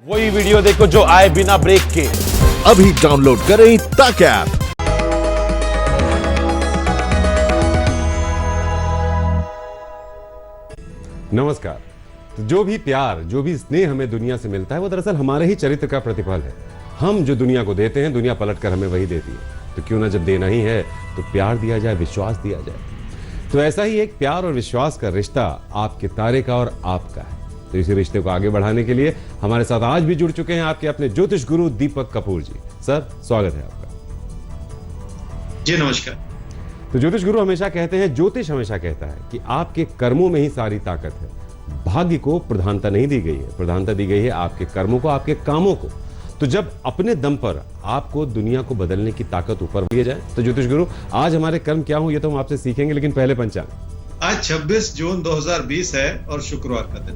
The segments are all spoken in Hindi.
वही वीडियो देखो जो आए बिना ब्रेक के। अभी डाउनलोड करें तक ऐप। नमस्कार। तो जो भी प्यार, जो भी स्नेह हमें दुनिया से मिलता है वो दरअसल हमारे ही चरित्र का प्रतिफल है। हम जो दुनिया को देते हैं, दुनिया पलट कर हमें वही देती है। तो क्यों ना जब देना ही है तो प्यार दिया जाए, विश्वास दिया जाए। तो ऐसा ही एक प्यार और विश्वास का रिश्ता आपके तारे का और आपका है। तो इसी रिश्ते को आगे बढ़ाने के लिए हमारे साथ आज भी जुड़ चुके हैं आपके अपने ज्योतिष गुरु दीपक कपूर जी। सर, स्वागत है आपका। जी नमस्कार। तो ज्योतिष गुरु हमेशा कहते हैं, ज्योतिष हमेशा कहता है कि आपके कर्मों में ही सारी ताकत है। भाग्य को प्रधानता नहीं दी गई है, प्रधानता दी गई है आपके कर्मों को, आपके कामों को। तो जब अपने दम पर आपको दुनिया को बदलने की ताकत ऊपर दिए जाए तो ज्योतिष गुरु आज हमारे कर्म क्या हो ये तो हम आपसे सीखेंगे, लेकिन पहले पंचांग। आज 26 जून 2020 है और शुक्रवार का दिन।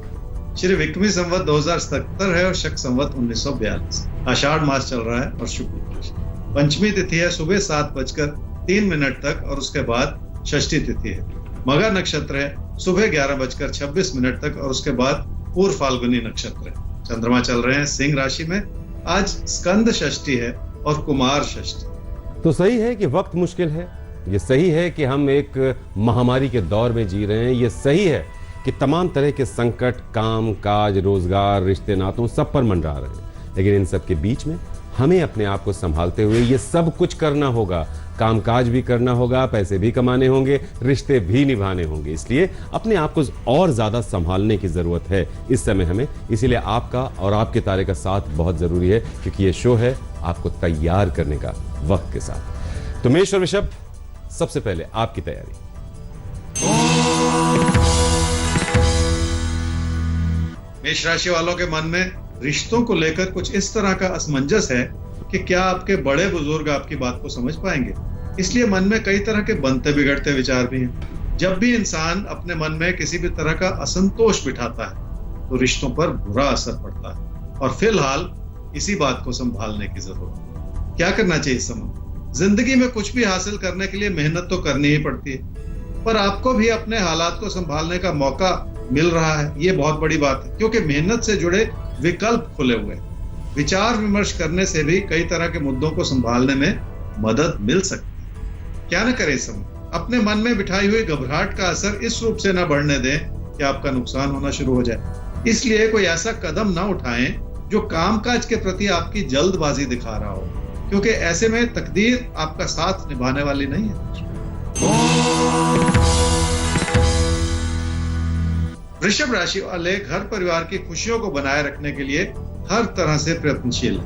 श्री विक्रमी संवत 2077 है और शक संवत 1942। आषाढ़ मास चल रहा है और शुक्ल पक्ष। पंचमी तिथि है सुबह 7:03 तक और उसके बाद षष्ठी तिथि है। मघा नक्षत्र है सुबह 11:26 तक और उसके बाद पूर्व फाल्गुनी नक्षत्र है। चंद्रमा चल रहे हैं सिंह राशि में। आज स्कंद षष्ठी है और कुमार षष्ठी। तो सही है कि वक्त मुश्किल है, ये सही है कि हम एक महामारी के दौर में जी रहे हैं, ये सही है कि तमाम तरह के संकट, काम काज, रोजगार, रिश्ते नातों सब पर मंडरा रहे हैं। लेकिन इन सब के बीच में हमें अपने आप को संभालते हुए ये सब कुछ करना होगा। काम काज भी करना होगा, पैसे भी कमाने होंगे, रिश्ते भी निभाने होंगे। इसलिए अपने आप को और ज्यादा संभालने की जरूरत है इस समय हमें। इसीलिए आपका और आपके तारे का साथ बहुत जरूरी है, क्योंकि ये शो है आपको तैयार करने का वक्त के साथ। तो मेष और वृषभ, सबसे पहले आपकी तैयारी। मेष राशि वालों के मन में रिश्तों को लेकर कुछ इस तरह का असमंजस है कि क्या आपके बड़े बुजुर्ग आपकी बात को समझ पाएंगे। इसलिए मन में कई तरह के बनते बिगड़ते विचार भी हैं। जब भी इंसान अपने मन में किसी भी तरह का असंतोष बिठाता है तो रिश्तों पर बुरा असर पड़ता है और फिलहाल इसी बात को संभालने की जरूरत है। क्या करना चाहिए इस समय? जिंदगी में कुछ भी हासिल करने के लिए मेहनत तो करनी ही पड़ती है, पर आपको भी अपने हालात को संभालने का मौका मिल रहा है। ये बहुत बड़ी बात है, क्योंकि मेहनत से जुड़े विकल्प खुले हुए हैं। विचार विमर्श करने से भी कई तरह के मुद्दों को संभालने में मदद मिल सकती है। क्या न करें इस समय? अपने मन में बिठाई हुई घबराहट का असर इस रूप से न बढ़ने दें कि आपका नुकसान होना शुरू हो जाए। इसलिए कोई ऐसा कदम ना उठाएं जो कामकाज के प्रति आपकी जल्दबाजी दिखा रहा हो, क्योंकि ऐसे में तकदीर आपका साथ निभाने वाली नहीं है। वृषभ राशि वाले घर परिवार की खुशियों को बनाए रखने के लिए हर तरह से प्रयत्नशील है,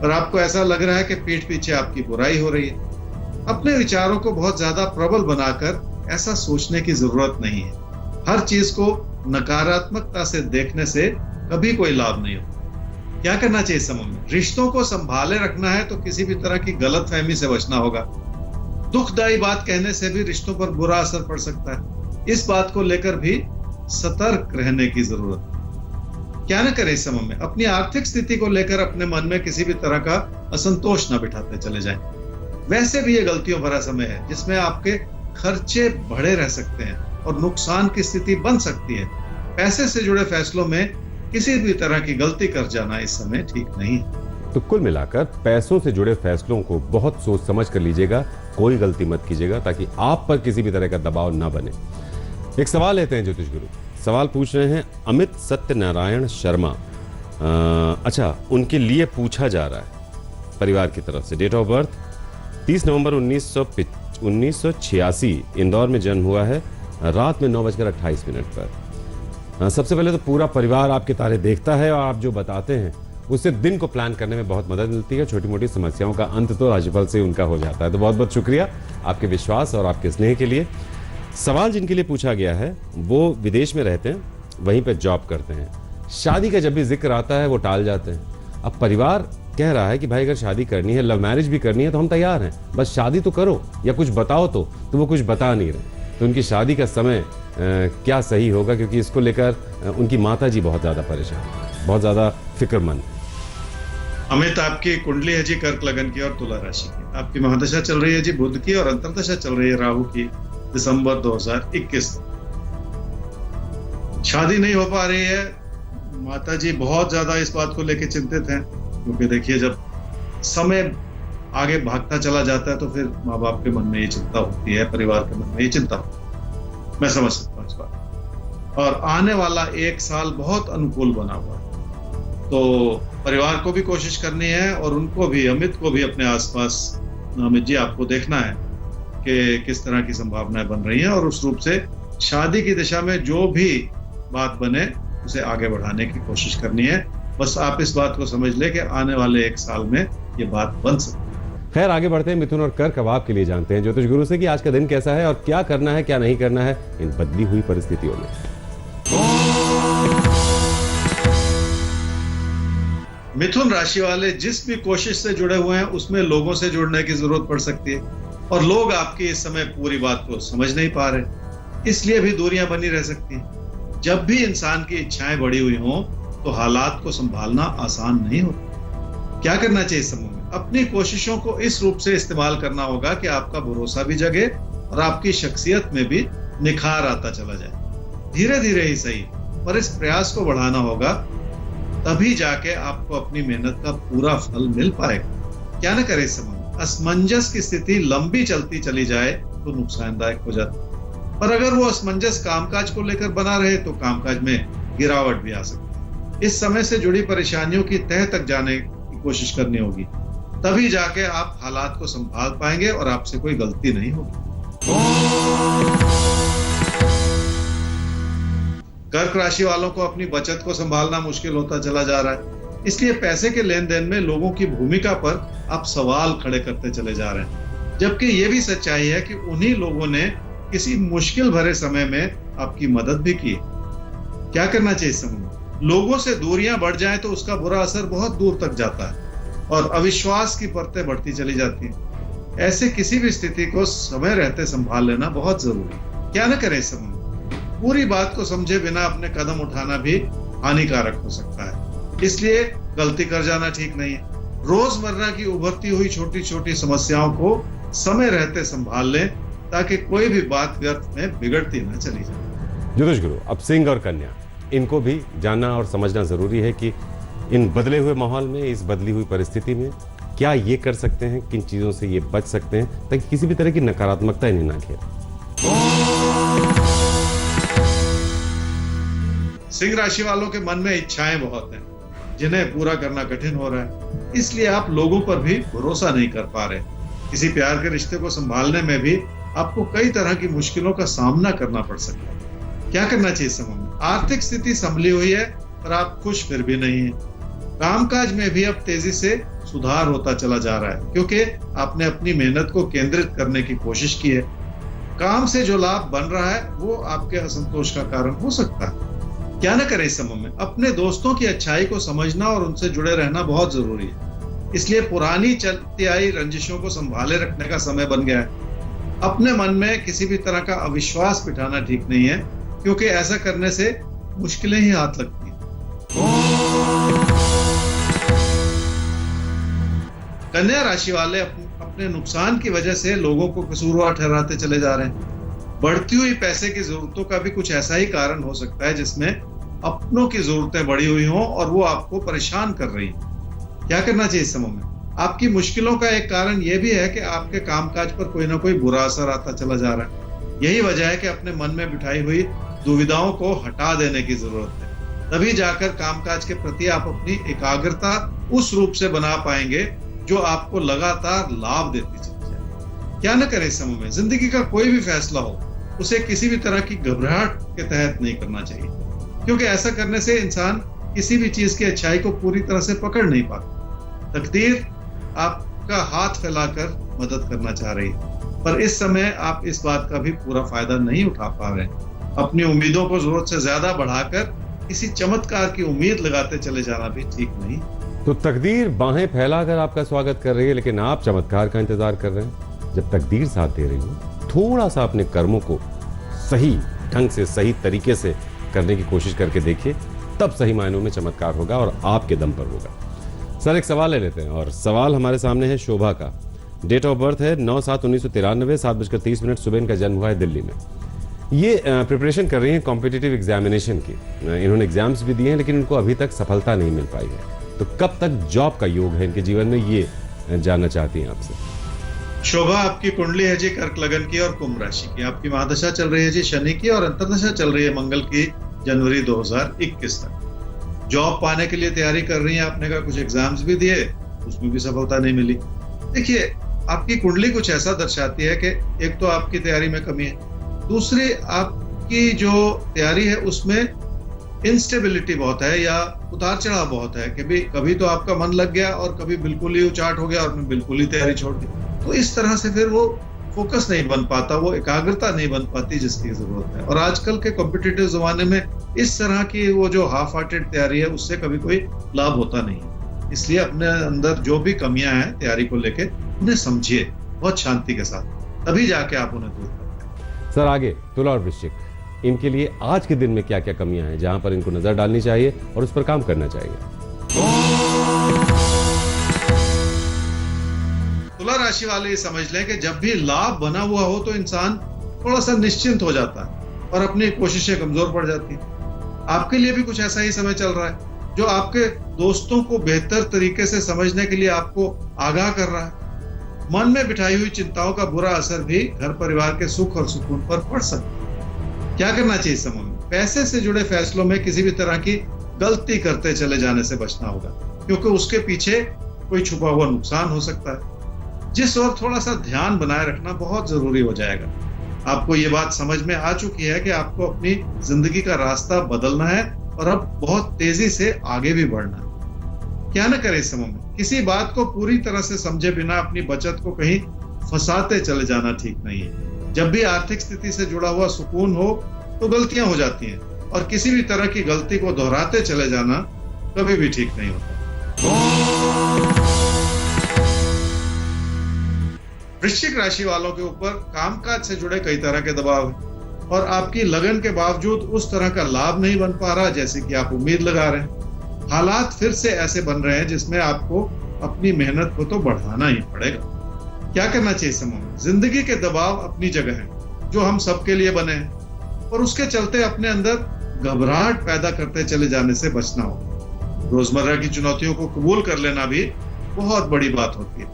पर आपको ऐसा लग रहा है कि पीठ पीछे आपकी बुराई हो रही है। अपने विचारों को बहुत ज्यादा प्रबल बनाकर ऐसा सोचने की जरूरत नहीं है। हर चीज को नकारात्मकता से देखने से कभी कोई लाभ नहीं होता। क्या करना चाहिए इस समय में? रिश्तों को संभाले रखना है तो किसी भी तरह की गलतफहमी से बचना होगा। दुखदायी बात कहने से भी रिश्तों पर बुरा असर पड़ सकता है। इस बात को लेकर भी सतर्क रहने की जरूरत है। क्या न करें इस समय में? अपनी आर्थिक स्थिति को लेकर अपने मन में किसी भी तरह का असंतोष न बिठाते चले जाएं। वैसे भी ये गलतियों भरा समय है जिसमें आपके खर्चे बढ़े रह सकते हैं और नुकसान की स्थिति बन सकती है। पैसे से जुड़े फैसलों में किसी भी तरह की गलती कर जाना इस समय ठीक नहीं है। तो कुल मिलाकर पैसों से जुड़े फैसलों को बहुत सोच समझ कर लीजिएगा, कोई गलती मत कीजिएगा, ताकि आप पर किसी भी तरह का दबाव ना बने। एक सवाल लेते हैं ज्योतिष गुरु। सवाल पूछ रहे हैं अमित सत्यनारायण शर्मा। अच्छा, उनके लिए पूछा जा रहा है परिवार की तरफ से। डेट ऑफ बर्थ 30 नवंबर 1986, इंदौर में जन्म हुआ है, रात में 9:28 पर। सबसे पहले तो पूरा परिवार आपके तारे देखता है और आप जो बताते हैं उससे दिन को प्लान करने में बहुत मदद मिलती है। छोटी मोटी समस्याओं का अंत तो राशिफल से उनका हो जाता है। तो बहुत बहुत शुक्रिया आपके विश्वास और आपके स्नेह के लिए। सवाल जिनके लिए पूछा गया है वो विदेश में रहते हैं, वहीं पे जॉब करते हैं। शादी का जब भी जिक्र आता है वो टाल जाते हैं। अब परिवार कह रहा है कि भाई अगर शादी करनी है, लव मैरिज भी करनी है तो हम तैयार हैं, बस शादी तो करो या कुछ बताओ। तो वो कुछ बता नहीं रहे। तो उनकी शादी का समय क्या सही होगा, क्योंकि इसको लेकर उनकी माता जी बहुत ज्यादा परेशान, बहुत ज्यादा फिक्रमंद। अमित, आपकी कुंडली है जी कर्क लगन की और तुला राशि की। आपकी महादशा चल रही है जी बुध की और अंतर्दशा चल रही है राहु की दिसंबर 2021 तक। शादी नहीं हो पा रही है, माता जी बहुत ज्यादा इस बात को लेकर चिंतित हैं, क्योंकि देखिए जब समय आगे भागता चला जाता है तो फिर माँ बाप के मन में ये चिंता होती है, परिवार के मन में ये चिंता होती है। मैं समझ सकता हूँ इस बात। और आने वाला एक साल बहुत अनुकूल बना हुआ है, तो परिवार को भी कोशिश करनी है और उनको भी, अमित को भी अपने आसपास, अमित जी आपको देखना है कि किस तरह की संभावनाएं बन रही हैं और उस रूप से शादी की दिशा में जो भी बात बने उसे आगे बढ़ाने की कोशिश करनी है। बस आप इस बात को समझ ले कि आने वाले एक साल में ये बात बन सकती है। खैर आगे बढ़ते हैं मिथुन और कर्क, अब आपके लिए जानते हैं ज्योतिष गुरु से कि आज का दिन कैसा है और क्या करना है क्या नहीं करना है इन बदली हुई परिस्थितियों में। मिथुन राशि वाले जिस भी कोशिश से जुड़े हुए हैं उसमें लोगों से जुड़ने की जरूरत पड़ सकती है और लोग आपकी इस समय पूरी बात को समझ नहीं पा रहे, इसलिए भी दूरियां बनी रह सकती हैं। जब भी इंसान की इच्छाएं बढ़ी हुई हों तो हालात को संभालना आसान नहीं होता। क्या करना चाहिए इस समय में? अपनी कोशिशों को इस रूप से इस्तेमाल करना होगा कि आपका भरोसा भी जगे और आपकी शख्सियत में भी निखार आता चला जाए। धीरे धीरे ही सही, पर इस प्रयास को बढ़ाना होगा, तभी जाके आपको अपनी मेहनत का पूरा फल मिल पाएगा। क्या न करे इस समय में? असमंजस की स्थिति लंबी चलती चली जाए तो नुकसानदायक हो जाती है, पर अगर वो असमंजस कामकाज को लेकर बना रहे तो कामकाज में गिरावट भी आ सकती है। इस समय से जुड़ी परेशानियों की तह तक जाने की कोशिश करनी होगी, तभी जाके आप हालात को संभाल पाएंगे और आपसे कोई गलती नहीं होगी। कर्क राशि वालों को अपनी बचत को संभालना मुश्किल होता चला जा रहा है, इसलिए पैसे के लेन देन में लोगों की भूमिका पर आप सवाल खड़े करते चले जा रहे हैं, जबकि यह भी सच्चाई है कि उन्हीं लोगों ने किसी मुश्किल भरे समय में आपकी मदद भी की। क्या करना चाहिए इस समय में? लोगों से दूरियां बढ़ जाएं तो उसका बुरा असर बहुत दूर तक जाता है और अविश्वास की परतें बढ़ती चली जाती हैं। ऐसे किसी भी स्थिति को समय रहते संभाल लेना बहुत जरूरी है। क्या न करें इस समय में? पूरी बात को समझे बिना अपने कदम उठाना भी हानिकारक हो सकता है, इसलिए गलती कर जाना ठीक नहीं है। रोजमर्रा की उभरती हुई छोटी छोटी समस्याओं को समय रहते संभाल लें ताकि कोई भी बात व्यर्थ में बिगड़ती न चली जाए। ज्योतिष गुरु, अब सिंह और कन्या, इनको भी जानना और समझना जरूरी है कि इन बदले हुए माहौल में, इस बदली हुई परिस्थिति में क्या ये कर सकते हैं, किन चीजों से ये बच सकते हैं ताकि किसी भी तरह की नकारात्मकता इन्हें ना घेरे। सिंह राशि वालों के मन में इच्छाएं बहुत हैं, जिन्हें पूरा करना कठिन हो रहा है, इसलिए आप लोगों पर भी भरोसा नहीं कर पा रहे। किसी प्यार के रिश्ते को संभालने में भी आपको कई तरह की मुश्किलों का सामना करना पड़ सकता है। क्या करना चाहिए इस समय में? आर्थिक स्थिति संभली हुई है पर आप खुश फिर भी नहीं है। कामकाज में भी अब तेजी से सुधार होता चला जा रहा है, क्योंकि आपने अपनी मेहनत को केंद्रित करने की कोशिश की है। काम से जो लाभ बन रहा है वो आपके असंतोष का कारण हो सकता है। क्या न करें इस समय में? अपने दोस्तों की अच्छाई को समझना और उनसे जुड़े रहना बहुत जरूरी है, इसलिए पुरानी चलती आई रंजिशों को संभाले रखने का समय बन गया है। अपने मन में किसी भी तरह का अविश्वास बिठाना ठीक नहीं है, क्योंकि ऐसा करने से मुश्किलें ही हाथ लगती हैं। कन्या राशि वाले अपने नुकसान की वजह से लोगों को कसूरवार ठहराते चले जा रहे हैं। बढ़ती हुई पैसे की जरूरतों का भी कुछ ऐसा ही कारण हो सकता है जिसमें अपनों की जरूरतें बढ़ी हुई हों और वो आपको परेशान कर रही हैं। क्या करना चाहिए इस समय में? आपकी मुश्किलों का एक कारण यह भी है कि आपके कामकाज पर कोई ना कोई बुरा असर आता चला जा रहा है। यही वजह है कि अपने मन में बिठाई हुई दुविधाओं को हटा देने की जरूरत है, तभी जाकर कामकाज के प्रति आप अपनी एकाग्रता उस रूप से बना पाएंगे जो आपको लगातार लाभ देती चली जाए। क्या न करें इस समय में? जिंदगी का कोई भी फैसला हो उसे किसी भी तरह की घबराहट के तहत नहीं करना चाहिए, क्योंकि ऐसा करने से इंसान किसी भी चीज की अच्छाई को पूरी तरह से पकड़ नहीं पाता। तकदीर आपका हाथ फैलाकर मदद करना चाह रही है, पर इस समय आप इस बात का भी पूरा फायदा नहीं उठा पा रहे। अपनी उम्मीदों को जरूरत से ज्यादा बढ़ाकर किसी चमत्कार की उम्मीद लगाते चले जाना भी ठीक नहीं। तो तकदीर बाहें फैलाकर आपका स्वागत कर रही है, लेकिन आप चमत्कार का इंतजार कर रहे हैं। जब तकदीर साथ दे रही हो, थोड़ा सा अपने कर्मों को सही ढंग से, सही तरीके से करने की कोशिश करके देखिए, तब सही मायनों में चमत्कार होगा और आपके दम पर होगा। सर, एक सवाल ले लेते हैं और सवाल हमारे सामने है शोभा का। डेट ऑफ बर्थ है 9/7/1993, 7:30 सुबह इनका जन्म हुआ है दिल्ली में। ये प्रिपरेशन कर रही हैं कॉम्पिटिटिव एग्जामिनेशन की। इन्होंने एग्जाम्स भी दिए हैं लेकिन इनको अभी तक सफलता नहीं मिल पाई है। तो कब तक जॉब का योग है इनके जीवन में, ये जानना चाहती हैं आपसे। शोभा, आपकी कुंडली है जी कर्क लगन की और कुंभ राशि की। आपकी महादशा चल रही है जी शनि की और अंतर्दशा चल रही है मंगल की जनवरी 2021 तक। जॉब पाने के लिए तैयारी कर रही हैं, आपने कहा कुछ एग्जाम्स भी दिए, उसमें भी सफलता नहीं मिली। देखिए, आपकी कुंडली कुछ ऐसा दर्शाती है कि एक तो आपकी तैयारी में कमी है, दूसरी आपकी जो तैयारी है उसमें इंस्टेबिलिटी बहुत है या उतार चढ़ाव बहुत है कि भी कभी तो आपका मन लग गया और कभी बिल्कुल ही उचाट हो गया और बिल्कुल ही तैयारी छोड़ दी। तो इस तरह से फिर वो फोकस नहीं बन पाता, वो एकाग्रता नहीं बन पाती जिसकी जरूरत है। और आजकल के कॉम्पिटिटिव जमाने में इस तरह की वो जो हाफ हार्टेड तैयारी है उससे कभी कोई लाभ होता नहीं है। इसलिए अपने अंदर जो भी कमियां हैं तैयारी को लेके उन्हें समझिए बहुत शांति के साथ, तभी जाके आप उन्हें दूर करते हैं। सर आगे तुला और वृश्चिक, इनके लिए आज के दिन में क्या क्या कमियां हैं जहां पर इनको नजर डालनी चाहिए और उस पर काम करना चाहिए। तुला राशि वाले ये समझ लें कि जब भी लाभ बना हुआ हो तो इंसान थोड़ा सा निश्चिंत हो जाता है और अपनी कोशिशें कमजोर पड़ जाती हैं। आपके लिए भी कुछ ऐसा ही समय चल रहा है जो आपके दोस्तों को बेहतर तरीके से समझने के लिए आपको आगाह कर रहा है। मन में बिठाई हुई चिंताओं का बुरा असर भी घर परिवार के सुख और सुकून पर पड़ सकता है। क्या करना चाहिए इस समय में? पैसे से जुड़े फैसलों में किसी भी तरह की गलती करते चले जाने से बचना होगा, क्योंकि उसके पीछे कोई छुपा हुआ नुकसान हो सकता है, जिस ओर थोड़ा सा ध्यान बनाए रखना बहुत जरूरी हो जाएगा। आपको ये बात समझ में आ चुकी है कि आपको अपनी जिंदगी का रास्ता बदलना है और अब बहुत तेजी से आगे भी बढ़ना है। क्या न करें इस समय में? किसी बात को पूरी तरह से समझे बिना अपनी बचत को कहीं फंसाते चले जाना ठीक नहीं है। जब भी आर्थिक स्थिति से जुड़ा हुआ सुकून हो तो गलतियां हो जाती हैं और किसी भी तरह की गलती को दोहराते चले जाना कभी भी ठीक नहीं होता। वृश्चिक राशि वालों के ऊपर कामकाज से जुड़े कई तरह के दबाव है और आपकी लगन के बावजूद उस तरह का लाभ नहीं बन पा रहा जैसे कि आप उम्मीद लगा रहे हैं। हालात फिर से ऐसे बन रहे हैं जिसमें आपको अपनी मेहनत को तो बढ़ाना ही पड़ेगा। क्या करना चाहिए समय में? जिंदगी के दबाव अपनी जगह है जो हम सबके लिए बने हैं और उसके चलते अपने अंदर घबराहट पैदा करते चले जाने से बचना होगा। रोजमर्रा की चुनौतियों को कबूल कर लेना भी बहुत बड़ी बात होती है।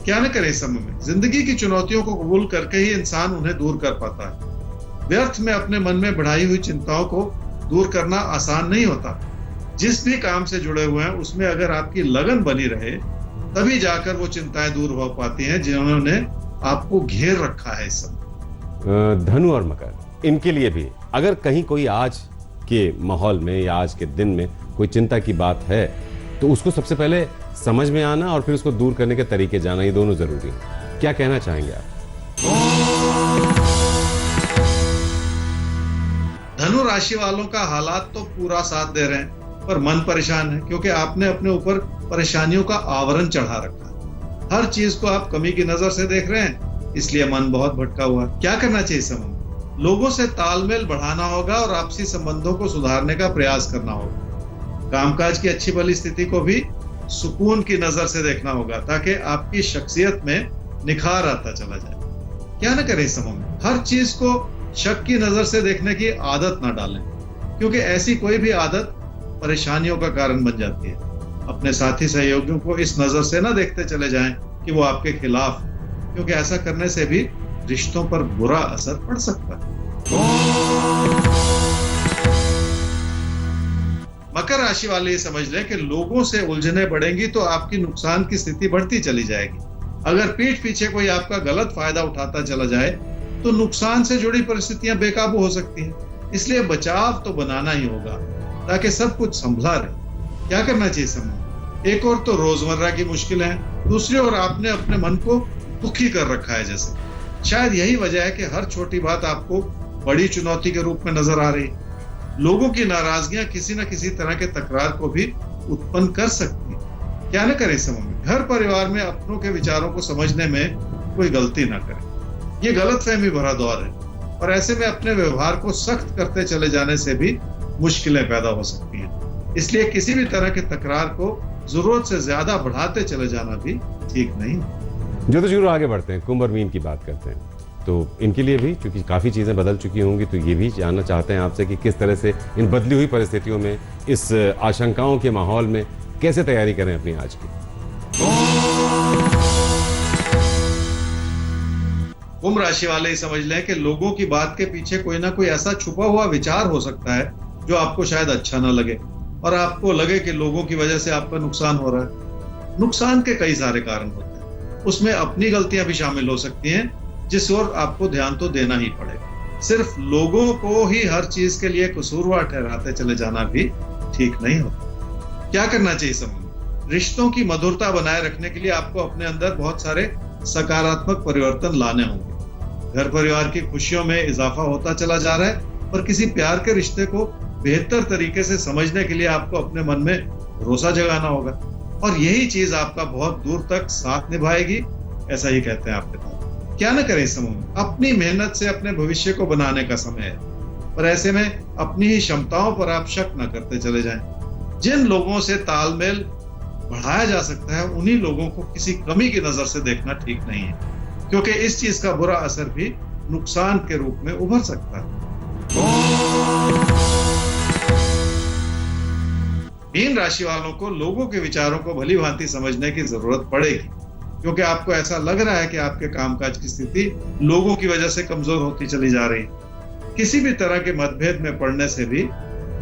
क्या न करें इस समय में? जिंदगी की चुनौतियों को कबूल करके ही इंसान उन्हें दूर कर पाता है। व्यर्थ में अपने मन में बढ़ाई हुई चिंताओं को दूर करना आसान नहीं होता। जिस भी काम से जुड़े हुए हैं उसमें अगर आपकी लगन बनी रहे तभी जाकर वो चिंताएं दूर हो पाती हैं जिन्होंने आपको घेर रखा है इस समय। धनु और मकर, इनके लिए भी अगर कहीं कोई आज के माहौल में या आज के दिन में कोई चिंता की बात है तो उसको सबसे पहले समझ में आना और फिर उसको दूर करने के तरीके जाना, ये दोनों जरूरी है। क्या कहना चाहेंगे आप? धनु राशि वालों का हालात तो पूरा साथ दे रहे हैं पर मन परेशान है क्योंकि आपने अपने ऊपर परेशानियों का आवरण चढ़ा रखा है। हर चीज को आप कमी की नजर से देख रहे हैं, इसलिए मन बहुत भटका हुआ है। क्या करना चाहिए समय? लोगों से तालमेल बढ़ाना होगा और आपसी संबंधों को सुधारने का प्रयास करना होगा। कामकाज की अच्छी भली स्थिति को भी सुकून की नजर से देखना होगा ताकि आपकी शख्सियत में निखार आता चला जाए। क्या न करें इस समय में? हर चीज को शक की नजर से देखने की आदत ना डालें, क्योंकि ऐसी कोई भी आदत परेशानियों का कारण बन जाती है। अपने साथी सहयोगियों को इस नजर से ना देखते चले जाएं कि वो आपके खिलाफ है, क्योंकि ऐसा करने से भी रिश्तों पर बुरा असर पड़ सकता है। मकर राशि वाले ये समझ लें कि लोगों से उलझने बढ़ेंगी तो आपकी नुकसान की स्थिति बढ़ती चली जाएगी। अगर पीठ पीछे कोई आपका गलत फायदा उठाता चला जाए तो नुकसान से जुड़ी परिस्थितियां बेकाबू हो सकती हैं। इसलिए बचाव तो बनाना ही होगा ताकि सब कुछ संभला रहे। क्या करना चाहिए समय? एक और तो रोजमर्रा की मुश्किलें हैं, दूसरी ओर आपने अपने मन को दुखी कर रखा है। जैसे शायद यही वजह है कि हर छोटी बात आपको बड़ी चुनौती के रूप में नजर आ रही। लोगों की नाराजगियां किसी न किसी तरह के तकरार को भी उत्पन्न कर सकती है। क्या न करें समय में? घर परिवार में अपनों के विचारों को समझने में कोई गलती ना करें। ये गलतफहमी भरा दौर है और ऐसे में अपने व्यवहार को सख्त करते चले जाने से भी मुश्किलें पैदा हो सकती हैं। इसलिए किसी भी तरह के तकरार को जरूरत से ज्यादा बढ़ाते चले जाना भी ठीक नहीं। जो तो शुरू आगे बढ़ते हैं, कुंभ और मीन की बात करते हैं। तो इनके लिए भी, क्योंकि काफ़ी चीज़ें बदल चुकी होंगी, तो ये भी जानना चाहते हैं आपसे कि किस तरह से इन बदली हुई परिस्थितियों में, इस आशंकाओं के माहौल में कैसे तैयारी करें अपनी आज की। कुंभ राशि वाले ही समझ लें कि लोगों की बात के पीछे कोई ना कोई ऐसा छुपा हुआ विचार हो सकता है जो आपको शायद अच्छा ना लगे और आपको लगे कि लोगों की वजह से आपका नुकसान हो रहा है। नुकसान के कई सारे कारण होते हैं, उसमें अपनी गलतियां भी शामिल हो सकती हैं, जिस ओर आपको ध्यान तो देना ही पड़ेगा। सिर्फ लोगों को ही हर चीज के लिए कसूरवार ठहराते चले जाना भी ठीक नहीं होता। क्या करना चाहिए समूह में? रिश्तों की मधुरता बनाए रखने के लिए आपको अपने अंदर बहुत सारे सकारात्मक परिवर्तन लाने होंगे। घर परिवार की खुशियों में इजाफा होता चला जा रहा है और किसी प्यार के रिश्ते को बेहतर तरीके से समझने के लिए आपको अपने मन में भरोसा जगाना होगा और यही चीज आपका बहुत दूर तक साथ निभाएगी, ऐसा ही कहते हैं आपके पास। क्या न करें इस समूह में? अपनी मेहनत से अपने भविष्य को बनाने का समय है, पर ऐसे में अपनी ही क्षमताओं पर आप शक न करते चले जाएं। जिन लोगों से तालमेल बढ़ाया जा सकता है उन्हीं लोगों को किसी कमी की नजर से देखना ठीक नहीं है, क्योंकि इस चीज का बुरा असर भी नुकसान के रूप में उभर सकता है। मीन राशि वालों को लोगों के विचारों को भली भांति समझने की जरूरत पड़ेगी, क्योंकि आपको ऐसा लग रहा है कि आपके कामकाज की स्थिति लोगों की वजह से कमजोर होती चली जा रही है। किसी भी तरह के मतभेद में पड़ने से भी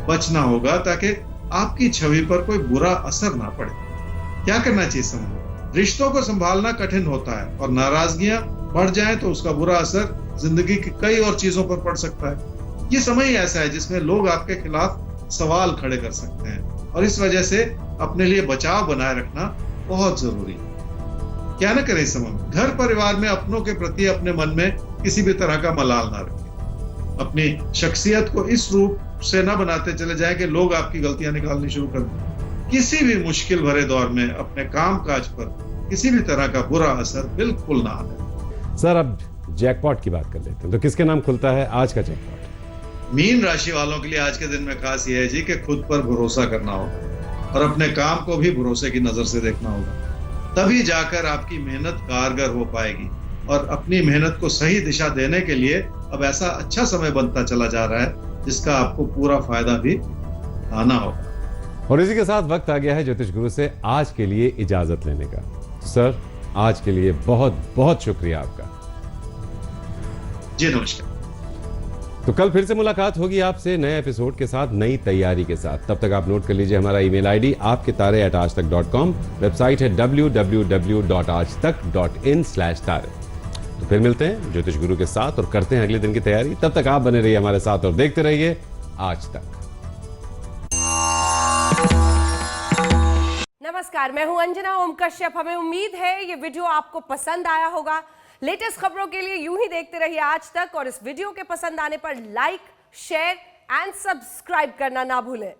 बचना होगा ताकि आपकी छवि पर कोई बुरा असर ना पड़े। क्या करना चाहिए समूह? रिश्तों को संभालना कठिन होता है और नाराजगियां बढ़ जाएं तो उसका बुरा असर जिंदगी की कई और चीजों पर पड़ सकता है। ये समय ही ऐसा है जिसमें लोग आपके खिलाफ सवाल खड़े कर सकते हैं और इस वजह से अपने लिए बचाव बनाए रखना बहुत जरूरी है। क्या न करें इस समय? घर परिवार में अपनों के प्रति अपने मन में किसी भी तरह का मलाल ना रखें। अपनी शख्सियत को इस रूप से न बनाते चले जाएं कि लोग आपकी गलतियां निकालनी शुरू कर दें। किसी भी मुश्किल भरे दौर में अपने कामकाज पर किसी भी तरह का बुरा असर बिल्कुल ना आए। सर, अब जैकपॉट की बात कर लेते हैं, तो किसके नाम खुलता है आज का जैकपॉट? मीन राशि वालों के लिए आज के दिन में खास यह है जी कि खुद पर भरोसा करना होगा और अपने काम को भी भरोसे की नजर से देखना होगा। तभी जाकर आपकी मेहनत कारगर हो पाएगी और अपनी मेहनत को सही दिशा देने के लिए अब ऐसा अच्छा समय बनता चला जा रहा है जिसका आपको पूरा फायदा भी आना होगा। और इसी के साथ वक्त आ गया है ज्योतिष गुरु से आज के लिए इजाजत लेने का। सर, आज के लिए बहुत बहुत शुक्रिया आपका। जी नमस्कार। तो कल फिर से मुलाकात होगी आपसे नए एपिसोड के साथ, नई तैयारी के साथ। तब तक आप नोट कर लीजिए हमारा ईमेल आईडी आपकेतारे@aajtak.com, वेबसाइट है www.aajtak.in/तारे। तो फिर मिलते हैं ज्योतिष गुरु के साथ और करते हैं अगले दिन की तैयारी। तब तक आप बने रहिए हमारे साथ और देखते रहिए आज तक। नमस्कार, मैं हूं अंजना ओम कश्यप। हमें उम्मीद है ये वीडियो आपको पसंद आया होगा। लेटेस्ट खबरों के लिए यूं ही देखते रहिए आज तक और इस वीडियो के पसंद आने पर लाइक, शेयर एंड सब्सक्राइब करना ना भूलें।